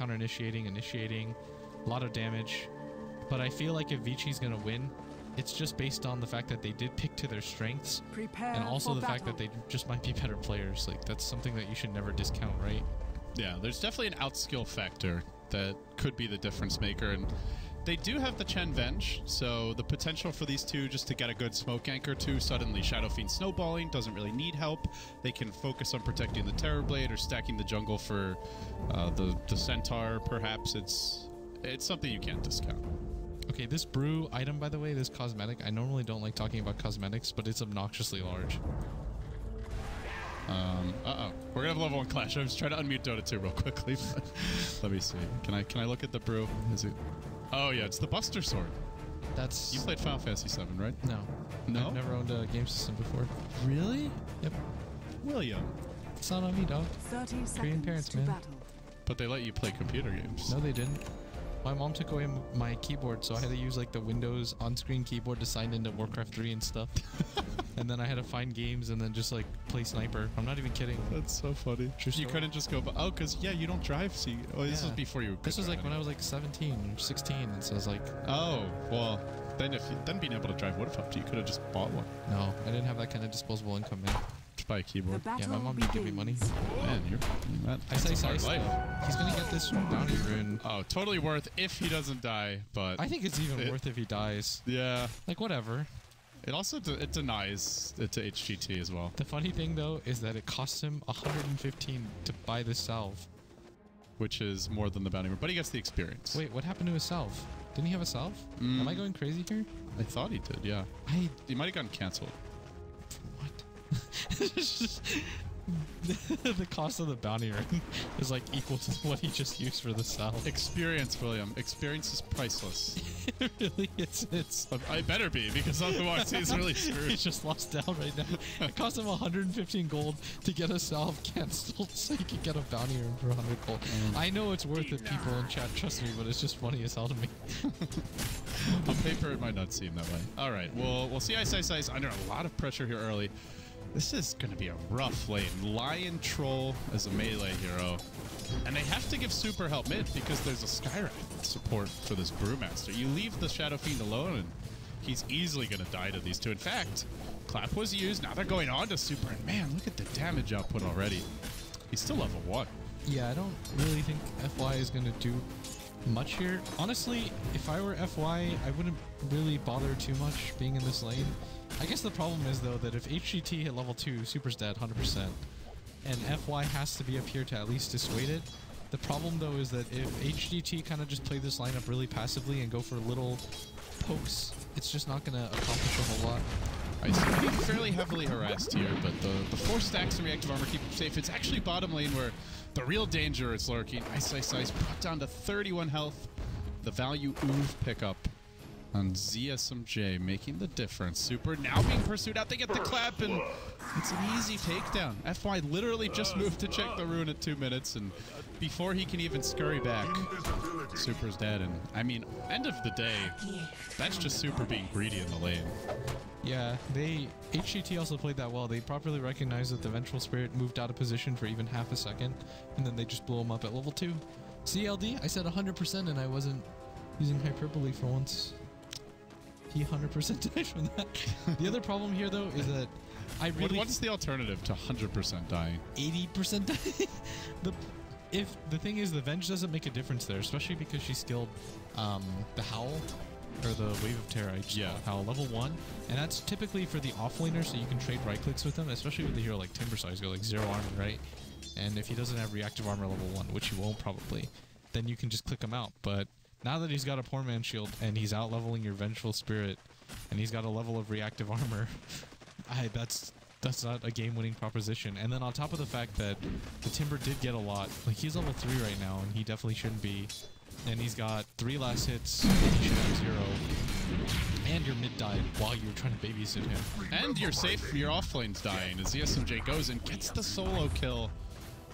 counter-initiating, initiating, a lot of damage. But I feel like if Vichi's going to win, it's just based on the fact that they did pick to their strengths. And also the fact that they just might be better players. Like, that's something that you should never discount, right? Yeah, there's definitely an outskill factor that could be the difference maker. And they do have the Chen Venge, so the potential for these two just to get a good smoke anchor to suddenly Shadow Fiend snowballing doesn't really need help. They can focus on protecting the Terrorblade or stacking the jungle for the Centaur, perhaps. It's something you can't discount. Okay, this brew item, by the way, this cosmetic, I normally don't like talking about cosmetics, but it's obnoxiously large. We're gonna have level 1 clash. I was trying to unmute Dota 2 real quickly, but let me see. Can I look at the brew? Is it? Oh yeah, it's the Buster Sword. That's... You played Final Fantasy 7, right? No. No? I've never owned a game system before. Really? Yep. William. It's not on me, dog. 30 Korean parents, man. battle. But they let you play computer games. No, they didn't. My mom took away my keyboard, so I had to use like the Windows on-screen keyboard to sign into Warcraft 3 and stuff. And then I had to find games and then just like play Sniper. I'm not even kidding. That's so funny. You couldn't just go, because yeah, you don't drive. So this was before you. This was like when I was like 17 or 16, and so I was like, oh well. Then being able to drive would have helped you. You could have just bought one. No, I didn't have that kind of disposable income, man. Just buy a keyboard. Yeah, my mom didn't give me money. Man, Ice. He's gonna get this bounty rune. Oh, totally worth if he doesn't die, but I think it's even worth if he dies. Yeah. Like, whatever. It also it denies it to HGT as well. The funny thing, though, is that it costs him 115 to buy the salve. Which is more than the bounty rune, but he gets the experience. Wait, what happened to his salve? Didn't he have a salve? Am I going crazy here? I thought he did, yeah. He might have gotten canceled. What? The cost of the bounty ring is like equal to what he just used for the salve. Experience, William. Experience is priceless. It really is. I better be, because otherwise he's really screwed. He's just lost down right now. It cost him 115 gold to get a salve canceled so he could get a bounty ring for 100 gold. I know it's worth it, people in chat, trust me, but it's just funny as hell to me. On paper, it might not seem that way. All right, we'll see iceiceice under a lot of pressure here early. This is going to be a rough lane. Lion Troll as a melee hero. And they have to give super help mid because there's a Skywrath support for this Brewmaster. You leave the Shadow Fiend alone and he's easily going to die to these two. In fact, Clap was used. Now they're going on to super. And man, look at the damage output already. He's still level 1. Yeah, I don't really think FY is going to do much here. Honestly, if I were FY, I wouldn't really bother too much being in this lane. I guess the problem is, though, that if HGT hit level 2, Super's dead 100%, and FY has to be up here to at least dissuade it. The problem, though, is that if HGT kind of just play this lineup really passively and go for little pokes, it's just not going to accomplish a whole lot. Ice being fairly heavily harassed here, but the 4 stacks of reactive armor keep him safe. It's actually bottom lane where the real danger is lurking. Ice brought down to 31 health. The value Oof pickup on ZSMJ making the difference. Super now being pursued out. They get the clap, and it's an easy takedown. FY literally just moved to check the rune at 2 minutes, and before he can even scurry back, Super's dead. And I mean, end of the day, that's just Super being greedy in the lane. Yeah, HGT also played that well. They properly recognized that the Vengeful Spirit moved out of position for even half a second, and then they just blew him up at level 2. CLD, I said 100%, and I wasn't using hyperbole for once. He 100% died from that. The other problem here, though, is that I really... What's the alternative to 100% dying? 80% dying? The thing is, the Venge doesn't make a difference there, especially because she skilled the Howl, or the Wave of Terror. Howl level 1, and that's typically for the offlaner, so you can trade right clicks with him, especially with the hero like Timbersaw. He's got like 0 armor, right? And if he doesn't have reactive armor level 1, which he won't probably, then you can just click him out. But now that he's got a Poor Man Shield and he's out leveling your Vengeful Spirit, and he's got a level of reactive armor, that's not a game-winning proposition. And then on top of the fact that the Timber did get a lot, like he's level 3 right now, and he definitely shouldn't be. And he's got 3 last hits, and he should have 0. And your mid died while you were trying to babysit him. And you're safe, your offlane's dying as the SMJ goes and gets the solo kill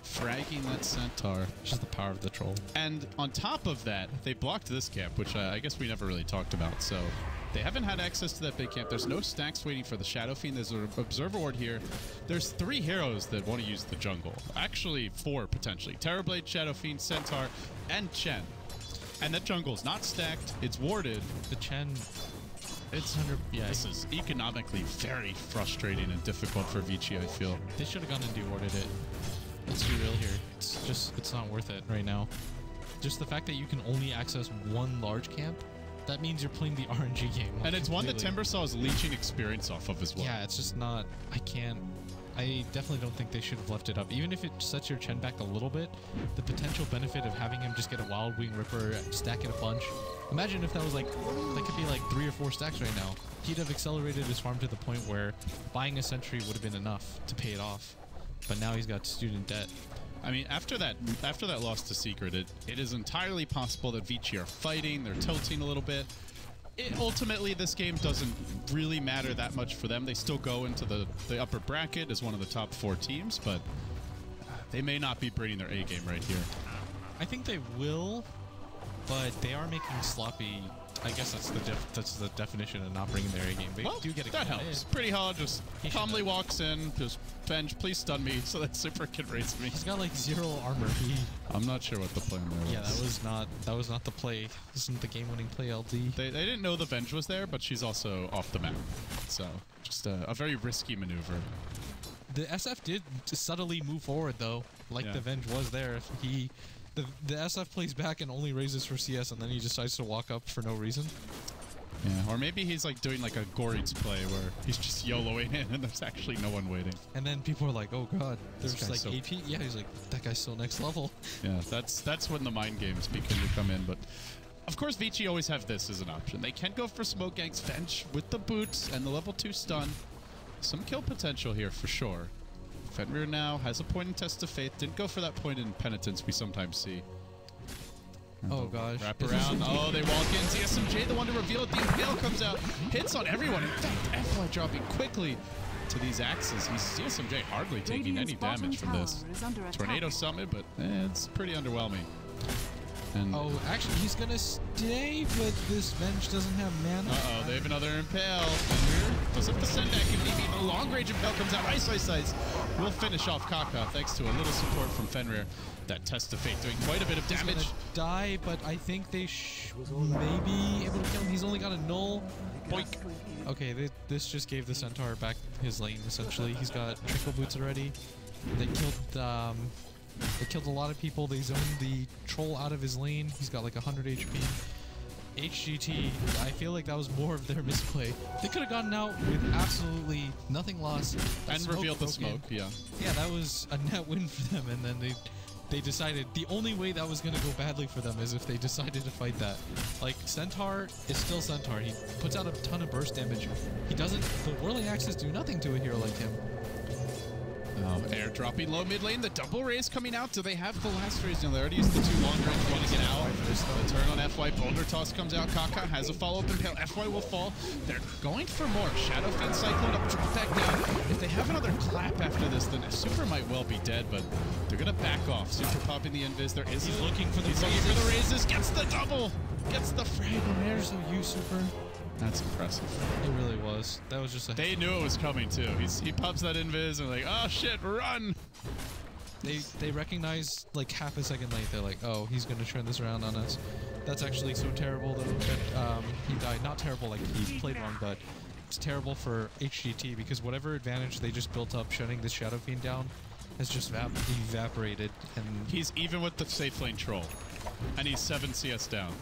fragging that Centaur. Just the power of the troll. And on top of that, they blocked this camp, which I guess we never really talked about. So they haven't had access to that big camp. There's no stacks waiting for the Shadow Fiend. There's an Observer Ward here. There's 3 heroes that want to use the jungle. Actually, 4 potentially. Terrorblade, Shadow Fiend, Centaur, and Chen. And that jungle's not stacked. It's warded. The Chen... It's This is economically very frustrating and difficult for Vici, I feel. They should have gone and dewarded it. Let's be real here. It's not worth it right now. Just the fact that you can only access one large camp, that means you're playing the RNG game. And it's one that Timbersaw is leeching experience off of as well. Yeah, it's just not... I definitely don't think they should have left it up. Even if it sets your Chen back a little bit, the potential benefit of having him just get a Wild Wing Ripper, stack it a bunch. Imagine if that was like, that could be like 3 or 4 stacks right now. He'd have accelerated his farm to the point where buying a Sentry would have been enough to pay it off. But now he's got student debt. I mean, after that loss to Secret, it is entirely possible that Vici are fighting, they're tilting a little bit. Ultimately, this game doesn't really matter that much for them. They still go into the upper bracket as one of the top 4 teams, but they may not be bringing their A game right here. I think they will, but they are making sloppy. I guess that's the definition of not bringing their A game. They do get a that helps. Pretty hard. Just calmly walks in. Just Venge, please stun me so that Super can race me. He's got like 0 armor. I'm not sure what the plan there was. Yeah, that was not the play. This isn't the game-winning play, LD. They didn't know the Venge was there, but she's also off the map. So just a very risky maneuver. The SF did subtly move forward though, like the Venge was there. The SF plays back and only raises for CS, and then he decides to walk up for no reason. Yeah, or maybe he's like doing like a Goritz play where he's just YOLOing in and there's actually no one waiting. And then people are like, oh god, there's like AP? Yeah, he's like, that guy's still next level. Yeah, that's when the mind games begin to come in, but of course Vici always have this as an option. They can go for Smoke Gangs, Venge with the boots and the level 2 stun. Some kill potential here for sure. Fenrir now has a point in Test of Faith. Didn't go for that point in Penitence we sometimes see. Oh gosh. Wrap around. Oh, they walk in. CSMJ, the one to reveal it. The Impale comes out. Hits on everyone. In fact, FY dropping quickly to these axes. He's CSMJ hardly taking any damage from this. Tornado Summit, but it's pretty underwhelming. And actually, he's going to stay, but this Venge doesn't have mana. Uh-oh, they have another Impale. Fenrir does up the Sendak and maybe the long-range Impale comes out. Ice. Will finish off Kaka thanks to a little support from Fenrir. That Test of Fate doing quite a bit of damage. He's gonna die, but I think they may be able to kill him. He's only got a null. Boink. Okay, this just gave the Centaur back his lane, essentially. He's got Trickle Boots already. They killed a lot of people. They zoned the troll out of his lane. He's got like 100 HP. HGT, I feel like that was more of their misplay. They could have gotten out with absolutely nothing lost. And revealed the smoke, yeah. Yeah, that was a net win for them, and then they decided the only way that was going to go badly for them is if they decided to fight that. Like, Centaur is still Centaur. He puts out a ton of burst damage. The Whirling Axes do nothing to a hero like him. Air dropping low mid lane. The double raise coming out. Do they have the last raise? No, they already used the 2 long range. Want to get out. The turn on FY. Boulder Toss comes out. Kaka has a follow-up Impale. FY will fall. They're going for more. Shadow Fiend Cyclone up. Drop back down. If they have another clap after this, then Super might well be dead, but they're going to back off. Super popping the invis. He's looking for the raises. Gets the double. Gets the frag. There's you, Super. That's impressive. It really was. That was just They knew it was coming too. He pops that invis and like, oh shit, run! They recognize like half a second late. They're like, oh, he's gonna turn this around on us. That's actually so terrible though that he died. Not terrible like he played wrong, but it's terrible for HGT because whatever advantage they just built up shutting the Shadow Fiend down has just evaporated. And he's even with the safe lane troll, and he's 7 CS down.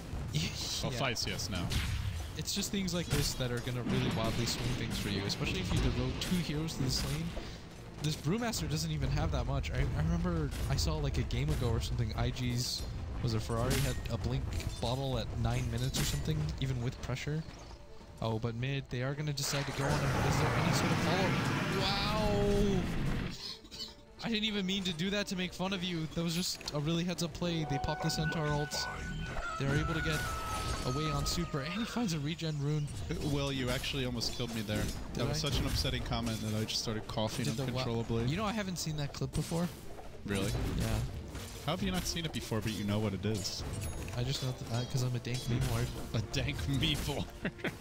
Oh, 5 CS now. It's just things like this that are going to really wildly swing things for you, especially if you devote 2 heroes to this lane. This Brewmaster doesn't even have that much. I remember I saw like a game ago or something, IG's, was it Ferrari, had a Blink bottle at 9 minutes or something, even with pressure. Oh, but mid, they are going to decide to go on him. Is there any sort of follow-up? Wow! I didn't even mean to do that to make fun of you. That was just a really heads-up play. They popped the Centaur ults. They were able to get away on Super, and he finds a regen rune. Will, you actually almost killed me there. That was such an upsetting comment that I just started coughing uncontrollably. You know, I haven't seen that clip before. Really? Yeah. How have you not seen it before, but you know what it is? I just know because I'm a dank meme lord. A dank meatball.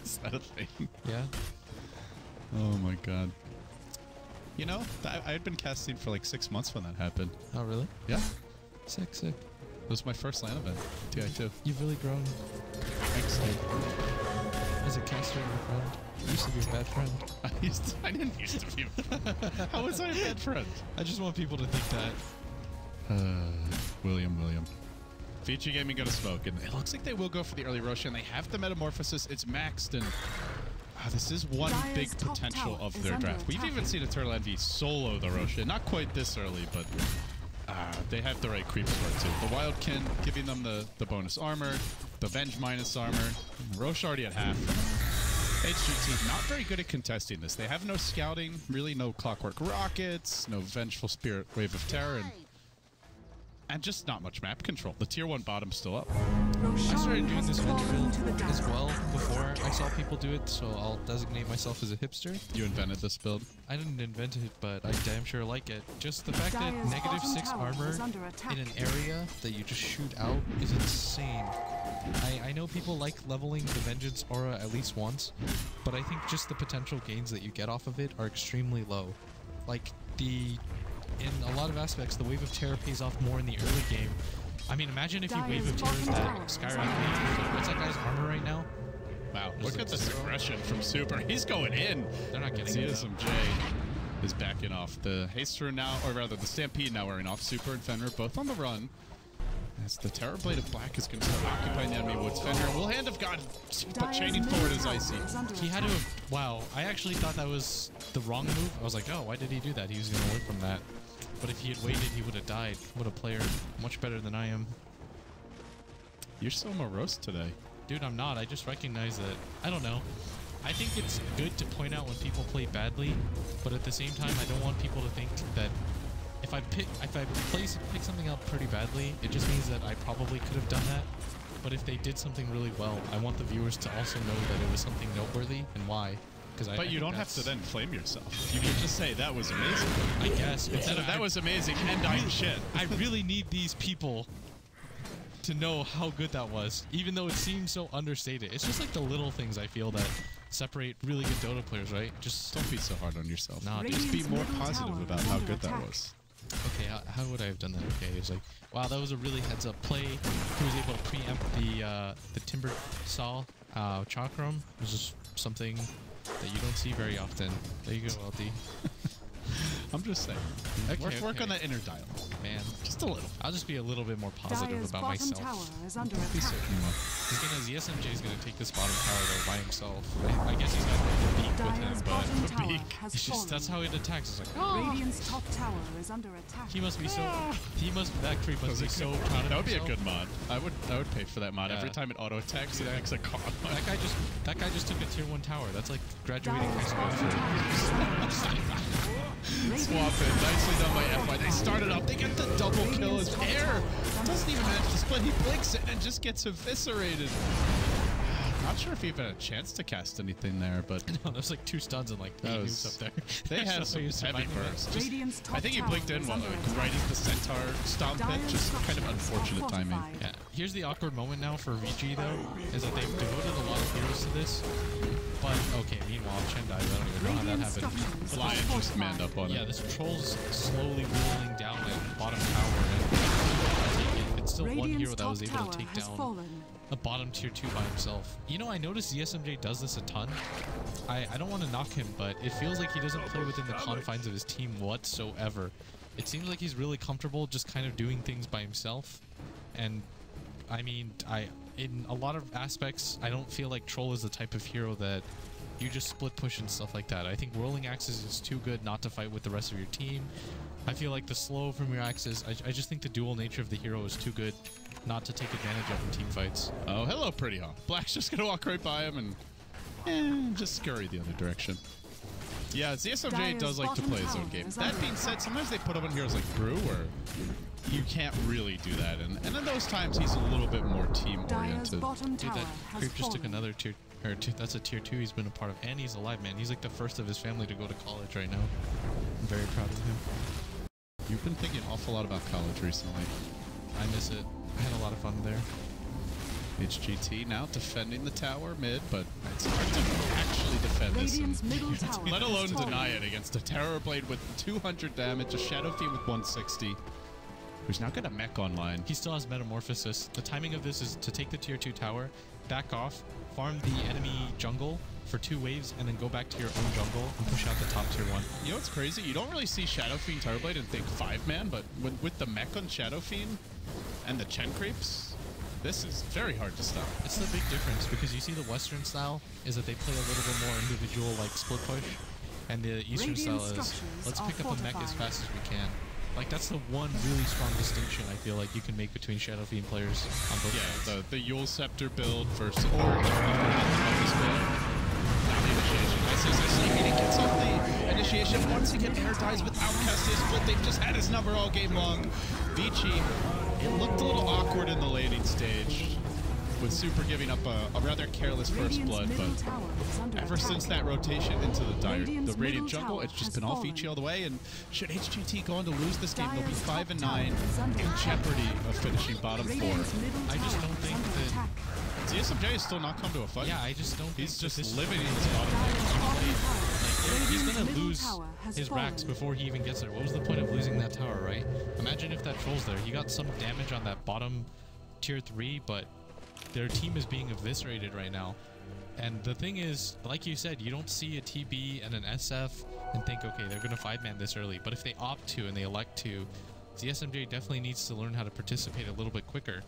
Is that a thing? Yeah. Oh my god. You know, I had been casting for like 6 months when that happened. Oh, really? Yeah. Sick, sick. It was my first LAN event. TI2. You've really grown. Thanks. As a caster and a friend. You used to be a bad friend. I didn't used to be. How was I a bad friend? I just want people to think that. William. VG Gaming gonna smoke, and it looks like they will go for the early Roshan. They have the Metamorphosis. It's maxed, and this is one big potential of their draft. We've even seen Eternal Envy solo the Roshan. Not quite this early, but they have the right creeps for it too. The Wildkin giving them the bonus armor, the Venge minus armor. Rosh already at half. HGT not very good at contesting this. They have no scouting, really no Clockwork Rockets, no Vengeful Spirit Wave of Terror, and just not much map control. The tier 1 bottom's still up. I started doing this Venge build as well before I saw people do it, so I'll designate myself as a hipster. You invented this build? I didn't invent it, but I damn sure like it. Just the fact that -6 armor in an area that you just shoot out is insane. I know people like leveling the Vengeance aura at least once, but I think just the potential gains that you get off of it are extremely low. Like, in a lot of aspects, the Wave of Terror pays off more in the early game. I mean, imagine if you Wave of Terror that Skyrocket. What's that guy's armor right now? Wow, look at this aggression from Super. He's going in. They're not getting it. CSMJ is backing off. The Haste Rune now, or rather the Stampede now wearing off. Super and Fenrir both on the run. As the Terror Blade of Black is going to start occupying the enemy woods. Fenrir will Hand of God, but chaining forward is Icy. He had to have... Wow, I actually thought that was the wrong move. I was like, oh, why did he do that? He was going to live from that. But if he had waited, he would have died. What a player. Much better than I am. You're so morose today. Dude, I'm not. I just recognize that. I don't know. I think it's good to point out when people play badly, but at the same time, I don't want people to think that if I pick something up pretty badly, it just means that I probably could have done that. But if they did something really well, I want the viewers to also know that it was something noteworthy and why. But you don't have to then flame yourself. You can just say, that was amazing. I guess. Instead of, that was amazing, and I'm shit. I really need these people to know how good that was, even though it seems so understated. It's just like the little things I feel that separate really good Dota players, right? Just don't be so hard on yourself. Nah, just be more positive about how good that was. Okay, how would I have done that? Okay, it's like, wow, that was a really heads-up play. He was able to preempt the Timber Saw Chakram. It was just something that you don't see very often. There you go, LD. I'm just saying. Okay, work on that inner dialogue. Man, just a little. I'll just be a little bit more positive about myself. He's gonna ZSMJ is gonna take this bottom tower though by himself. I guess he's got the beak with him, but the beak. It's just that's how it attacks. It's like, oh. Radiant's top tower is under attack. He must be so. That creep must be so proud of That would himself. be a good mod. I would pay for that mod. Every time it auto attacks, it makes a con. That guy just took a tier 1 tower. That's like graduating high school. Swap it. Nicely done by FY. They started up. They get the double kill as air. Doesn't even manage to split. He blinks it and just gets eviscerated. Not sure if he even had a chance to cast anything there, but no, there's like 2 stuns and like 8 nukes up there. They had some heavy bursts. I think he blinked in while right as the Centaur stomp hit. Just kind of unfortunate timing. Yeah. Here's the awkward moment now for VG though, is that they've devoted a lot of heroes to this. But okay, meanwhile, Chen dies. I don't even know how that happened. The Lion just manned up on it. Yeah, this troll's slowly rolling down that bottom tower, and it's still one hero that was able to take down a bottom tier 2 by himself. You know, I noticed ZSMJ does this a ton. I don't want to knock him, but it feels like he doesn't play within the confines of his team whatsoever. It seems like he's really comfortable just kind of doing things by himself. And I mean, in a lot of aspects, I don't feel like Troll is the type of hero that you just split push and stuff like that. I think Whirling Axes is too good not to fight with the rest of your team. I feel like the slow from your axes, I just think the dual nature of the hero is too good not to take advantage of in team fights. Oh, hello, Pretty Hawk. Black's just going to walk right by him and just scurry the other direction. Yeah, ZSMJ does like to play his own game. That being said, sometimes they put him on heroes like Brew where you can't really do that. And in those times, he's a little bit more team-oriented. Dude, that creep just took another tier... that's a tier 2 he's been a part of. And he's alive, man. He's like the first of his family to go to college right now. I'm very proud of him. You've been thinking an awful lot about college recently. I miss it. I had a lot of fun there. HGT now defending the tower mid, but it's hard to actually defend this, Radiant's middle tower let alone has fallen. deny it against a Terror Blade with 200 damage, a Shadow Fiend with 160, who's now got a mech online. He still has Metamorphosis. The timing of this is to take the tier 2 tower, back off, farm the enemy jungle for 2 waves, and then go back to your own jungle and push out the top tier 1. You know what's crazy? You don't really see Shadow Fiend Terror Blade and think 5-man, but with the mech on Shadow Fiend and the Chen creeps, this is very hard to stop. It's the big difference because you see the Western style is that they play a little bit more individual, like split push, and the Eastern Radiant style is structures let's are pick up a mech as fortified. fast as we can. Like that's the one really strong distinction I feel like you can make between Shadow Fiend players on both sides. Yeah, the Yule Scepter build versus this build. Now the initiation. iceiceice he gets off the initiation. Once again, Air dies with Outcast his split. They've just had his number all game long. Vici, it looked a little awkward in the laning stage, with Super giving up a rather careless first Radiant's blood, middle but tower is under ever attack. since that rotation into the Radiant's Radiant middle jungle, tower it's just has been all fallen. Vici all the way, and should HGT go on to lose this game, they'll be Dire's 5 and top 9 tower is under in attack. jeopardy of finishing bottom 4. Radiant's middle I just tower don't is think under that- attack. CSMJ has still not come to a fight. Yeah, I just don't He's think that just this living in this bottom lane. Dire's bottom tower. He's Radiant's gonna middle lose tower has his fallen. racks before he even gets there. What was the point of losing that tower, right? Imagine if that troll's there. He got some damage on that bottom tier 3, but their team is being eviscerated right now. And the thing is, like you said, you don't see a TB and an SF and think, okay, they're gonna 5-man this early. But if they opt to and they elect to, the SMJ definitely needs to learn how to participate a little bit quicker.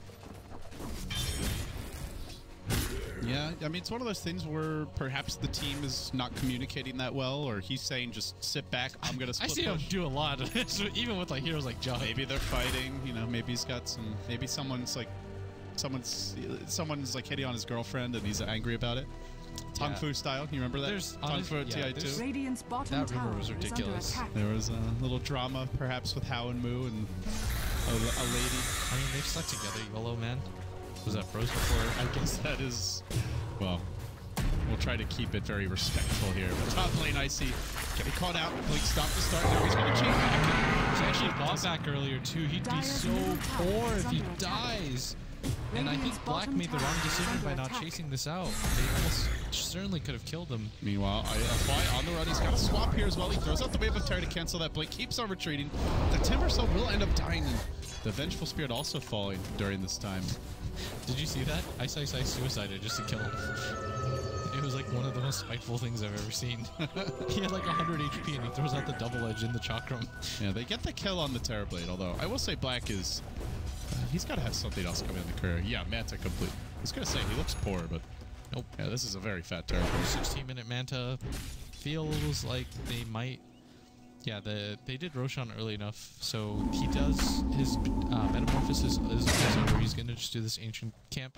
Yeah, I mean, it's one of those things where perhaps the team is not communicating that well, or he's saying just sit back, I'm going to I split see him push. do a lot of this, even with like heroes like Jug. Maybe they're fighting, you know, maybe he's got some, maybe someone's like hitting on his girlfriend and he's angry about it. Tong Fu style, you remember that? There's Tong Fu at yeah, TI2. Radiant's bottom That rumor tower was is under ridiculous. attack. There was a little drama, perhaps, with Hao and Moo and a lady. I mean, they've stuck together, YOLO, man. Was that Bros before? I guess that is, well, we'll try to keep it very respectful here. But top lane, Icy getting caught out. Blink stop to start. Now he's going to change back. He actually bought back earlier, too. He'd be Dire's so middle tower poor is if he under attack. dies. And I Radiant's think Black bottom made the tower wrong is decision under by not attack. chasing this out. They almost certainly could have killed him. Meanwhile, Fly on the run. He's got a swap here as well. He throws out the Wave of Terror to cancel that blink. Keeps on retreating. The Timber Soul will end up dying. And the Vengeful Spirit also falling during this time. Did you see that? iceiceice suicided just to kill him. It was like one of the most spiteful things I've ever seen. He had like 100 HP and he throws out the double edge in the chakram. Yeah, they get the kill on the Terror Blade, although I will say Black is... he's got to have something else coming in the career. Yeah, Manta complete. I was going to say, he looks poor, but... Nope. Yeah, this is a very fat Terror Blade. 16-minute Manta feels like they might... Yeah, they did Roshan early enough, so he does his Metamorphosis is over. He's going to just do this Ancient Camp.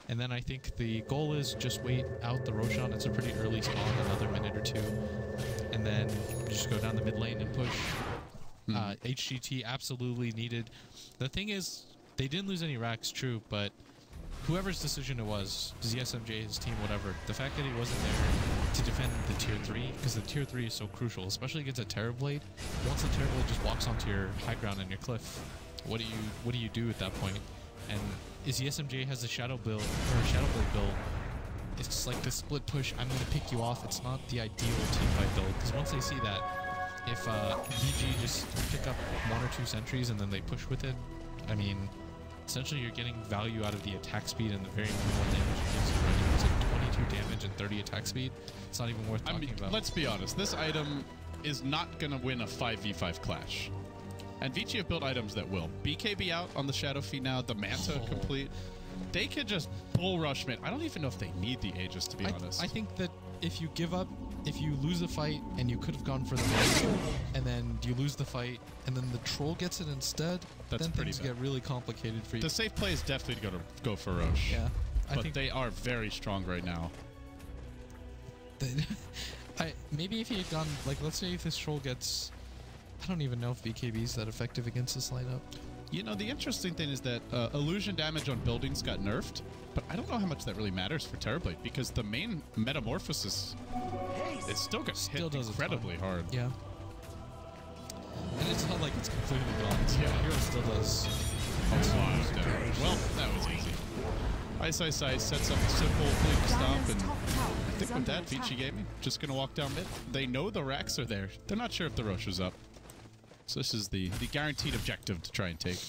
And then I think the goal is just wait out the Roshan. It's a pretty early spawn, another minute or two. And then just go down the mid lane and push. HGT absolutely needed. The thing is, they didn't lose any racks, true, but whoever's decision it was, ZSMJ, his team, whatever, the fact that he wasn't there to defend the tier 3, because the tier 3 is so crucial, especially against a Terror Blade. Once the Terror Blade just walks onto your high ground and your cliff, what do you do at that point? And ZSMJ has a Shadow build, or a Shadow Blade build. It's just like the split push, I'm going to pick you off. It's not the ideal team fight build, because once they see that, if VG just pick up 1 or 2 sentries and then they push with it, I mean, essentially you're getting value out of the attack speed and the very minimal damage it gives you. Right? It's like 22 damage and 30 attack speed. It's not even worth talking about. Let's be honest. This item is not going to win a 5v5 clash. And Vici have built items that will. BKB out on the Shadow Fiend now. The Manta complete. They could just bull rush mid. I don't even know if they need the Aegis, to be honest. I think that if you give up, if you lose a fight and you could have gone for the Rosh, and then you lose the fight, and then the Troll gets it instead, That's then pretty things bad. get really complicated for you. The safe play is definitely going to go for Rosh. Yeah. I But think they are very strong right now. maybe if he had gone, like, let's say if this Troll gets... I don't even know if BKB is that effective against this lineup. You know, the interesting thing is that illusion damage on buildings got nerfed, but I don't know how much that really matters for Terrorblade because the main Metamorphosis, it still gets hit does a ton. incredibly hard. Yeah. And it's not like it's completely gone. So Yeah. Hero still does. A lot of damage. Well, that was easy. iceiceice sets up a simple blink stomp, and I think with that, Vici Gaming just going to walk down mid. They know the racks are there. They're not sure if the Rosh is up. So this is the guaranteed objective to try and take.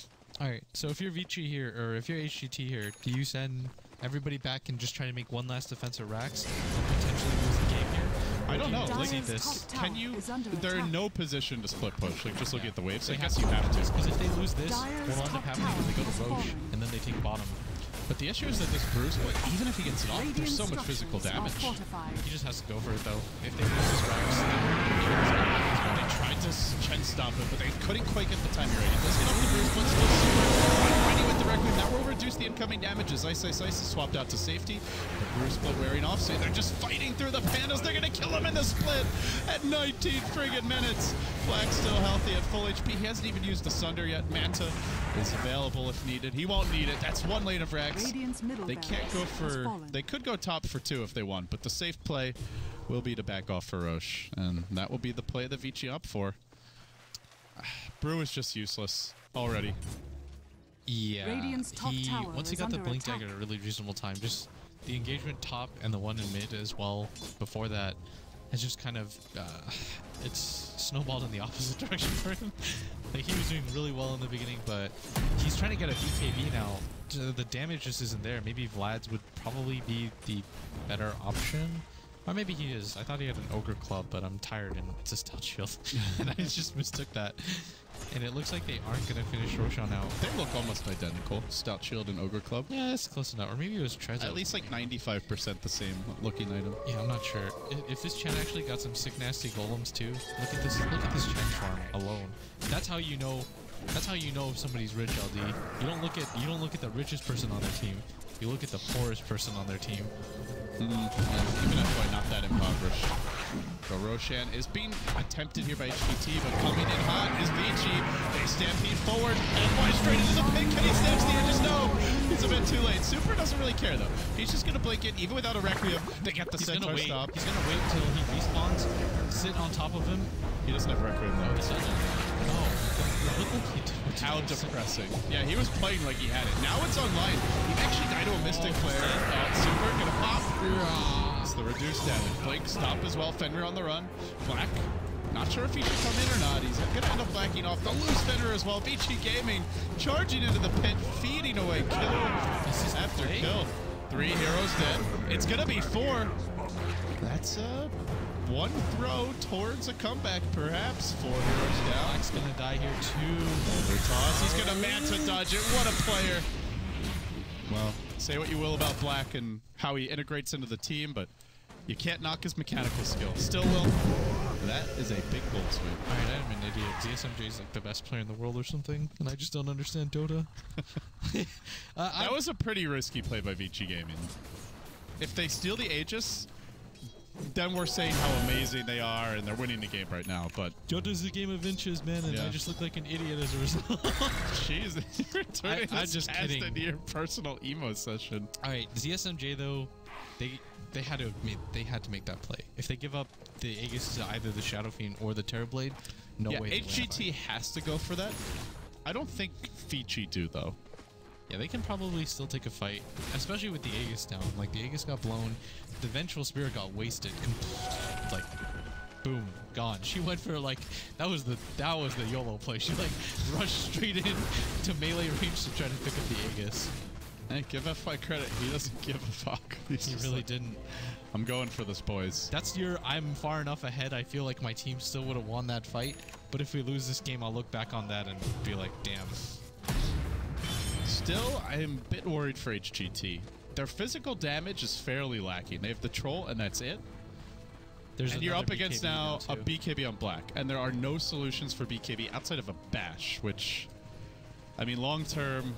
All right. So if you're Vici here, or if you're HGT here, do you send everybody back and just try to make one last defensive racks and potentially lose the game here? I don't know. Like Like, this. can you? They're in no position to split push. Like, just looking at the waves, I They guess you have to. Because if they lose this, what'll end up happening is they go to Roche and then they take bottom. But the issue is that this Bruce, even if he gets it off, there's so much physical damage. He just has to go for it though. If they lose this racks, They tried to Chen stop it, but they couldn't quite get the timing right. He does get off the Bruce, but still super fighting with the record. That will reduce the incoming damages. iceiceice is swapped out to safety. The Bruce split wearing off, so they're just fighting through the pandas. They're going to kill him in the split at 19 friggin' minutes. Black's still healthy at full HP. He hasn't even used the Sunder yet. Manta is available if needed. He won't need it. That's one lane of racks. They can't go for... They could go top for 2 if they want, but the safe play will be to back off for Roche, and that will be the play that Vici up for. Brew is just useless already. yeah. Radiant's top tower Once he is got the under blink attack. tag at a really reasonable time, just the engagement top and the one in mid as well before that has just kind of it's snowballed in the opposite direction for him. Like he was doing really well in the beginning, but he's trying to get a BKB now. The damage just isn't there. Maybe Vlad's would probably be the better option. Or maybe he is. I thought he had an Ogre Club, but I'm tired and it's a Stout Shield. And I just mistook that. And it looks like they aren't going to finish Roshan out. They look almost identical. Stout Shield and Ogre Club. Yeah, it's close enough. Or maybe it was Trezor. At least like 95% the same looking item. Yeah, I'm not sure. If this Chen actually got some sick nasty golems too, look at this Chen farm alone. That's how you know if somebody's rich, LD. You don't look at the richest person on their team. You look at the poorest person on their team. Even if we're not that impoverished. So Roshan is being attempted here by HGT, but coming in hot is Vici. They stampede forward and fly straight into the pin. Can he snaps the edges? No! He's a bit too late. Super doesn't really care though. He's just gonna blink it, even without a Requiem. They get the Centaur stop. He's gonna wait until he respawns, sit on top of him. He doesn't have Requiem though. He doesn't. No. Look like he did. How depressing. Yeah, he was playing like he had it. Now it's online. He actually died to a Mystic Flare. Super gonna pop. It's the reduced damage. Blink stop as well. Fenrir on the run. Black. Not sure if he should come in or not. He's gonna end up backing off. The loose Fenrir as well. Vici Gaming charging into the pit, feeding away kill after kill. 3 heroes dead. It's gonna be 4. That's one throw towards a comeback, perhaps. 4 heroes down. Black's gonna die here too. Toss. He's gonna Manta dodge it. What a player. Well, say what you will about Black and how he integrates into the team, but you can't knock his mechanical skill. Still will. That is a big goal swing. Alright, I'm an idiot. ZSMJ is like the best player in the world or something, and I just don't understand Dota. That was a pretty risky play by Vici Gaming. If they steal the Aegis, then we're saying how amazing they are and they're winning the game right now, but... Dota's a game of inches, man, and Yeah. I just look like an idiot as a result. Jeez, you're turning I'm this just past kidding. into your personal emo session. Alright, ZSMJ though, they had to make that play. If they give up the Aegis to either the Shadow Fiend or the Terrorblade, no Yeah, way. they win a HGT fight. has to go for that. I don't think Vici do, though. Yeah, they can probably still take a fight, especially with the Aegis down. Like the Aegis got blown, the Vengeful Spirit got wasted, like boom, gone. She went for like that was the YOLO play. She like rushed straight in to melee range to try to pick up the Aegis. Hey, give FI credit. He doesn't give a fuck. He's He just really like, didn't. I'm going for this, boys. That's I'm far enough ahead. I feel like my team still would have won that fight. But if we lose this game, I'll look back on that and be like, damn. Still, I am a bit worried for HGT. Their physical damage is fairly lacking. They have the troll, and that's it. There's And you're another up against BKB now a too. BKB on black, and there are no solutions for BKB outside of a bash, which, I mean, long term,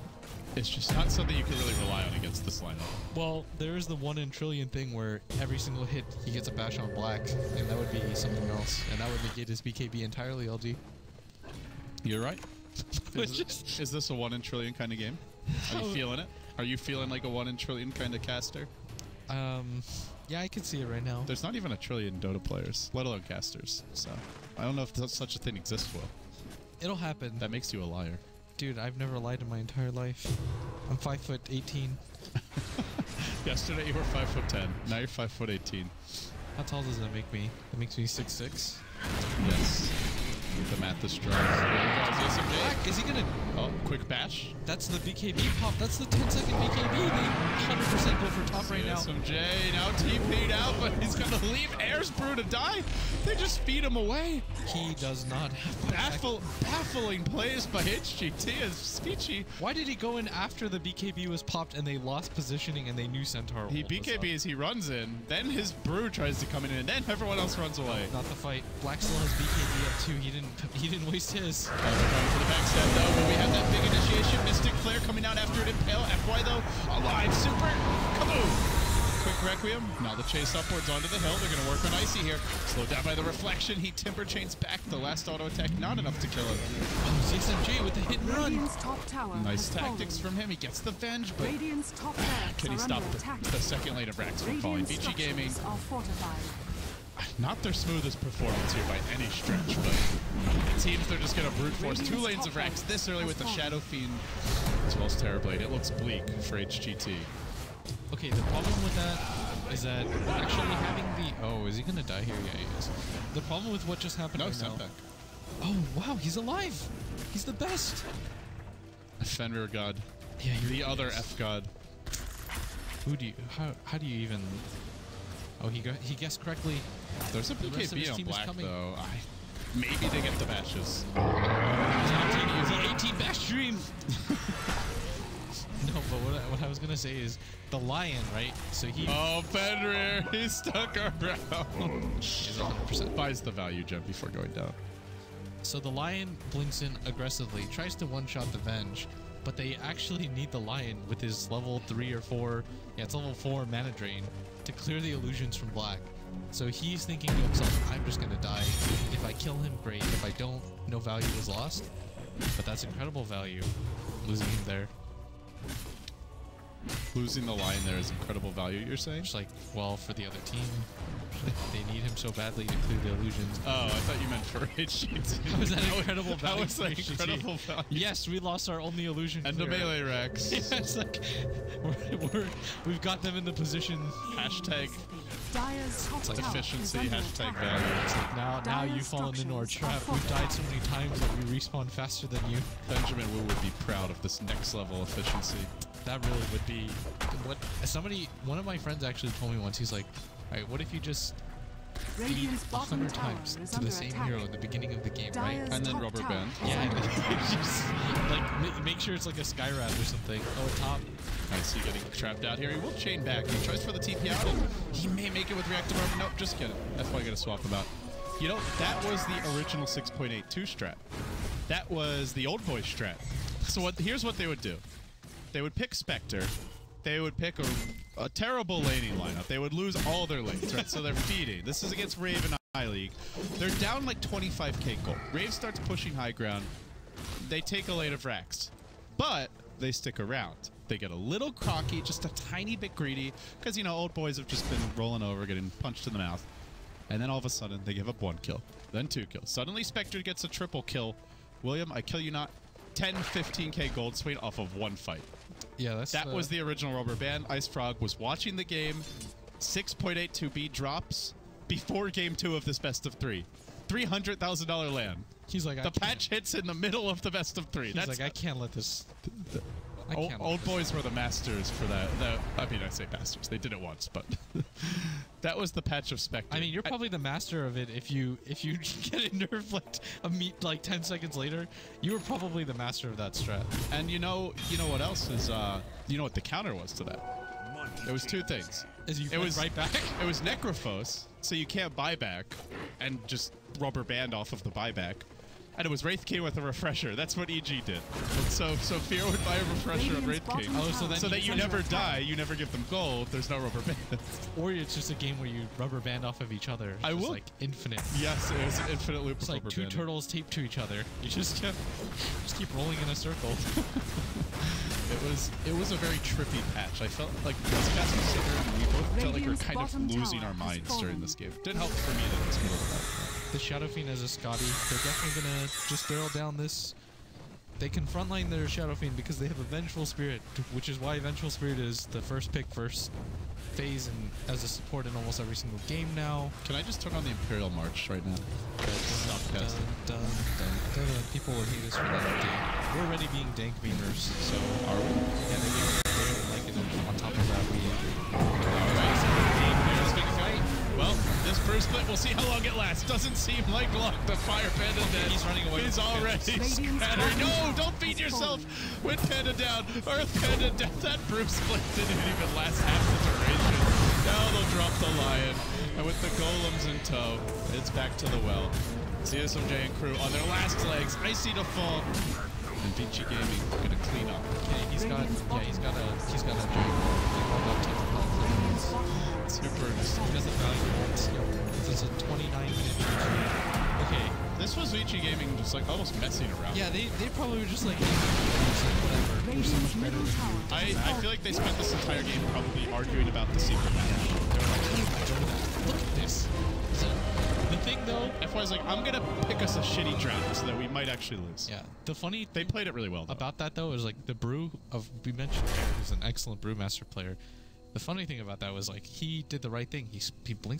it's just not something you can really rely on against this lineup. Well, there is the 1 in trillion thing where every single hit he gets a bash on black, and that would be something else, and that would negate his BKB entirely, LG. You're right. It's just- Is this a 1 in trillion kind of game? Are you feeling it? Are you feeling like a 1 in trillion kind of caster? Yeah, I can see it right now. There's not even a trillion Dota players, let alone casters. So I don't know if such a thing exists, Will. It'll happen. That makes you a liar. Dude, I've never lied in my entire life. I'm 5'18". Yesterday you were 5'10". Now you're 5'18". How tall does that make me? That makes me 6'6". Yes. The math is strong. Black, is he gonna? Oh, quick bash. That's the BKB pop. That's the 10-second BKB. They 100% go for top right now. SMJ now TP'd out, but he's gonna leave Air's Brew to die. They just feed him away. He does not have Baffling plays by HGT as Speechy. Why did he go in after the BKB was popped and they lost positioning and they knew Centaur? He BKBs, he runs in, then his Brew tries to come in, and then everyone else runs away. Not the fight. Black still has BKB up too. He didn't waste his. Going for the backstab though, but we have that big initiation. Mystic Flare coming out after it. Impale FY though. Alive super. Kaboom! Quick Requiem. Now the chase upwards onto the hill. They're going to work on Icy here. Slowed down by the reflection. He Timber Chains back. The last auto attack not enough to kill him. Oh, SMJ with the hit and run. Radiant's top tower Nice has tactics fallen. from him. He gets the Venge, but Radiant's top barracks can he are stop under attack. the second lane of Rax from falling? Radiant's VG Gaming, structures are fortified. not their smoothest performance here by any stretch, but it seems they're just going to brute force 2 lanes of Rax this early with the Shadow Fiend as well as Terrorblade. It looks bleak for HGT. Okay, the problem with that is that actually having the... Oh, is he going to die here? Yeah, he is. The problem with what just happened No right now... setback. Oh, wow, he's alive. He's the best. Fenrir God. Yeah, The other F God. Who do you... How do you even... Oh, he guessed correctly. There's a The rest of his BKB on team is black, coming. though. Maybe they get the bashes. It was an 18 bash stream. No, but what I was gonna say is the lion, right? So he Oh, Fenrir, he's stuck around. is 100%. Buys the value gem before going down. So the lion blinks in aggressively, tries to one-shot the Venge, but they actually need the lion with his level 3 or 4, yeah, it's level 4 mana drain to clear the illusions from black. So he's thinking to himself, I'm just gonna die. If I kill him, great. If I don't, no value is lost. But that's incredible value, losing him there. Losing the lion there is incredible value, you're saying? Just like, well, for the other team, they need him so badly to clear the illusions. Oh, I thought you meant for HGT. Was that incredible value? That was like for HGT? incredible value. Yes, we lost our only illusion. And the clear. melee Rex. Yeah, it's like we've got them in the position. Hashtag Dyer's top tower efficiency, is under hashtag attack. value. It's like Now you've fallen into our trap. We've died so many times that we respawn faster than you. Benjamin Wu would be proud of this next level efficiency. That really would be what one of my friends actually told me once. He's like, all right, what if you just feed Radiant's bottom 100 tower times is to under the same attack. hero at the beginning of the game, right? Dyer's And then top rubber tower band. is Yeah, under and attack. just like make sure it's like a Skywrath or something. Oh, top. I see getting trapped out here. He will chain back. He tries for the TP out, and he may make it with reactive armor. Nope, just kidding. That's why I gotta swap him out. You know, that was the original 6.82 strat. That was the old boy strat. So here's what they would do. They would pick Spectre. They would pick a terrible laning lineup. They would lose all their lanes, right? So they're feeding. This is against Rave in High League. They're down like 25k gold. Rave starts pushing high ground. They take a lane of Rax. But they stick around. They get a little cocky, just a tiny bit greedy, because, you know, old boys have just been rolling over, getting punched in the mouth. And then all of a sudden, they give up 1 kill, then 2 kills. Suddenly, Spectre gets a triple kill. William, I kill you not. 10, 15k gold swing off of 1 fight. Yeah, That was the original rubber band. Ice Frog was watching the game. 6.82B drops before game 2 of this best of 3. $300,000 land. He's like, The patch hits in the middle of the best of 3. He's That's like, I can't let this. I old, can't. old boys were the masters for that. I mean, I say masters. They did it once, but that was the patch of Spectre. I mean, you're probably the master of it. If you get it nerfed like 10 seconds later, you were probably the master of that strat. And you know what else is? You know what the counter was to that? It was 2 things. As you It was right back. It was Necrophos, so you can't buy back, and just rubber band off of the buyback. And it was Wraith King with a refresher. That's what EG did. So Fear would buy a refresher on Wraith King. Oh, so then So that you never die, you never give them gold. There's no rubber band. Or it's just a game where you rubber band off of each other. It's I just will- like infinite. Yes, it was an infinite loop It's of like rubber 2 banding. turtles taped to each other. You just keep rolling in a circle. It was a very trippy patch. I felt like as Casper Saber and we both felt like we were Radiant's kind of bottom losing tower our has minds fallen. during this game. Didn't help for me that it was middle of the night. the Shadow Fiend as a Scotty. They're definitely gonna just barrel down this. They can frontline their Shadow Fiend because they have a Vengeful Spirit, which is why Vengeful Spirit is the first pick, first phase, and as a support in almost every single game now. Can I just turn on the Imperial March right now? Stop casting. People will hate us for that. We're already being dank beamers, so Are we? yeah, they don't like it. And on top of that, we Alright, so here's a big fight. Well, this first split, we'll see how long it lasts. Doesn't seem like long. The Fire Panda dead. he's running away. He's already scattering. No, don't feed yourself. Wind Panda down. Earth Panda down. That Brew split didn't even last half the duration. Now they'll drop the Lion. And with the Golems in tow, it's back to the well. CSMJ and crew on their last legs. Icy to fall. And Vici Gaming gonna clean up. Okay, he's got a giant. Super. He doesn't value it. So it's a 29-minute GG. Okay. This was Vici Gaming just like almost messing around. Yeah, they probably were just like, whatever. We're so much better than you. I feel like they spent this entire game probably arguing about the secret match. They were like, hey, look at this. So, the thing though, FY's like, I'm gonna pick us a shitty draft so that we might actually lose. yeah. The funny They played it really well, though. about that though is like the brew of we mentioned Jared, who's an excellent brewmaster player. The funny thing about that was like he did the right thing. He blinked